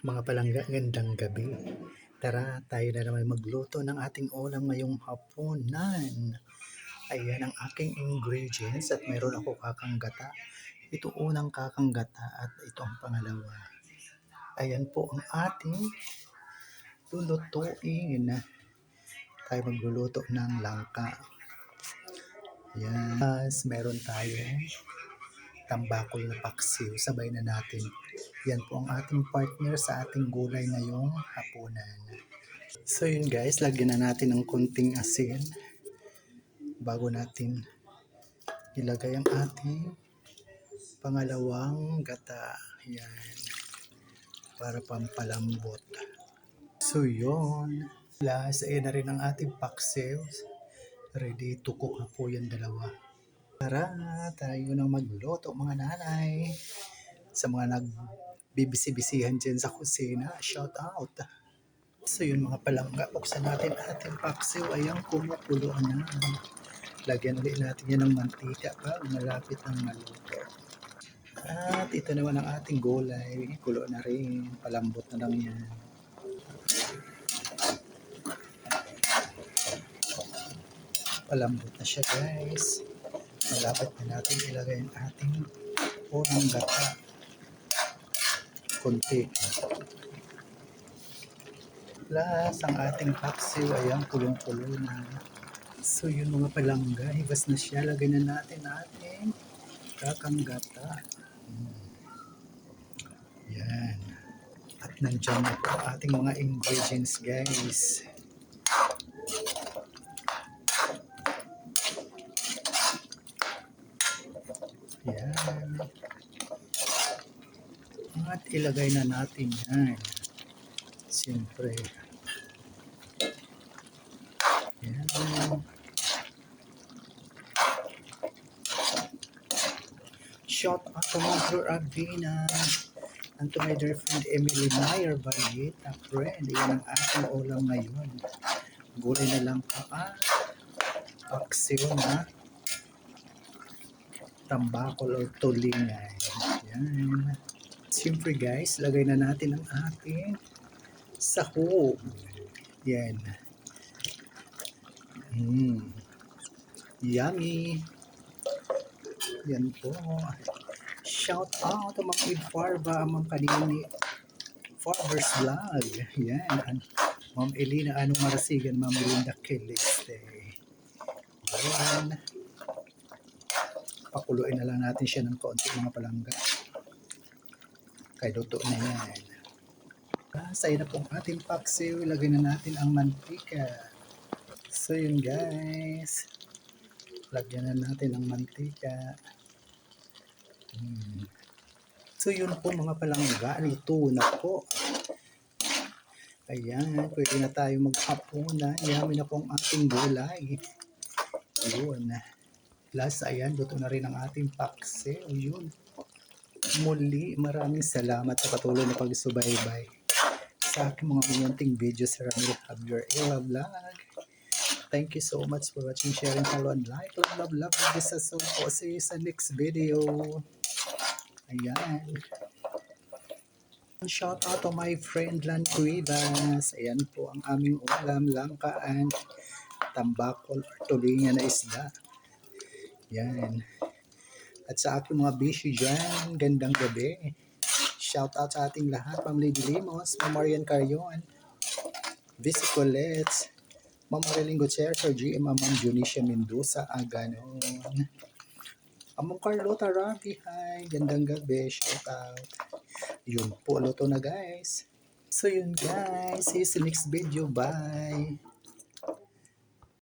Mga palangga, gandang gabi. Tara, tayo na naman magluto ng ating ulam ngayong hapunan. Ayan ang aking ingredients at mayroon ako kakang gata. Ito unang kakang gata at ito ang pangalawa. Ayan po ang ating lulutuin. Tayo magluluto ng langka. Ayan. Meron tayo tambakol na paksiw. Sabay na natin. Yan po ang ating partner sa ating gulay ngayong hapunan. So yun guys, lagyan na natin ng konting asin bago natin ilagay ang ating pangalawang gata. Yan. Para pampalambot. So yun. Last, ayan na rin ang ating paksiw. Ready to cook na po yan dalawa. Tara, tayo nang magluto mga nanay. Sa mga nagbibisi-bisihan dyan sa kusina, shout out. So yun mga palangga, buksan natin ating paksiw. Ayan, kumukulo na. Lagyan ulit natin yan ng mantika pag malapit ng maluto. At ito naman ang ating gulay. Kulo na rin. Palambot na lang yan. Palambot na siya guys. Malapit na natin ilagay ang ating unang gata. Kunti. Plus, ang ating paksiw ay ang kulong-kulo na. So yun mga palangga, hibas na siya. Lagay na natin ating kakang gata. Yan. At nandiyan na po ating mga ingredients guys. Yan. At ilagay na natin yan. Siyempre. Yan. Shout out to Mother Avina and to my dear friend Emily Meyer Barrieta. Friend, yan ang ating ulam ngayon. Gulay na lang pa paksiw na tambakol o tulingan. Yan. Siyempre guys, lagay na natin ang ating sahog. Yan. Yummy. Yan po. Shout out to Ma'am Id Farba, Ma'am Kanini, Farber's Vlog. Yan. Ma'am Elina Anong Marasigan, Ma'am Linda Keliste. Yan. Pakuluin na lang natin siya ng kaunti mga palangga. Kaya luto na yan. Sa'yo na pong ating paksiw. Ilagay na natin ang mantika. So yun guys. Lagyan na natin ang mantika. So yun po mga palangga. Luto na po. Ayan. Pwede na tayo maghapunan. Yummy na po ang ating gulay. Yun. Plus, ayan. Luto na rin ang ating paksiw. Yun. Muli, maraming salamat sa patuloy na pagsubaybay sa aking mga unyanting videos sa Ramil Javier Ella Vlog. Thank you so much for watching, sharing, follow, and like. Love, love, love. This is so po. See you sa next video. Ayan. Shout out to my friend Lan Cuevas. Ayan po ang aming ulam, langka and tambakol or tulingan na isda. Yan. At sa aking mga bisyo dyan, gandang gabi. Shout out sa ating lahat, Ma'am Lady Limos, Ma'am Marian Carion, Vici Colette, Ma'am Marilyn Gutierrez, Sir GM, Ma'am Junicia Mendoza, ganon. Ma'am Carlota Ravi, hi, gandang gabi, shout out. Yun po, luto na guys. So yun guys, see you sa next video, bye.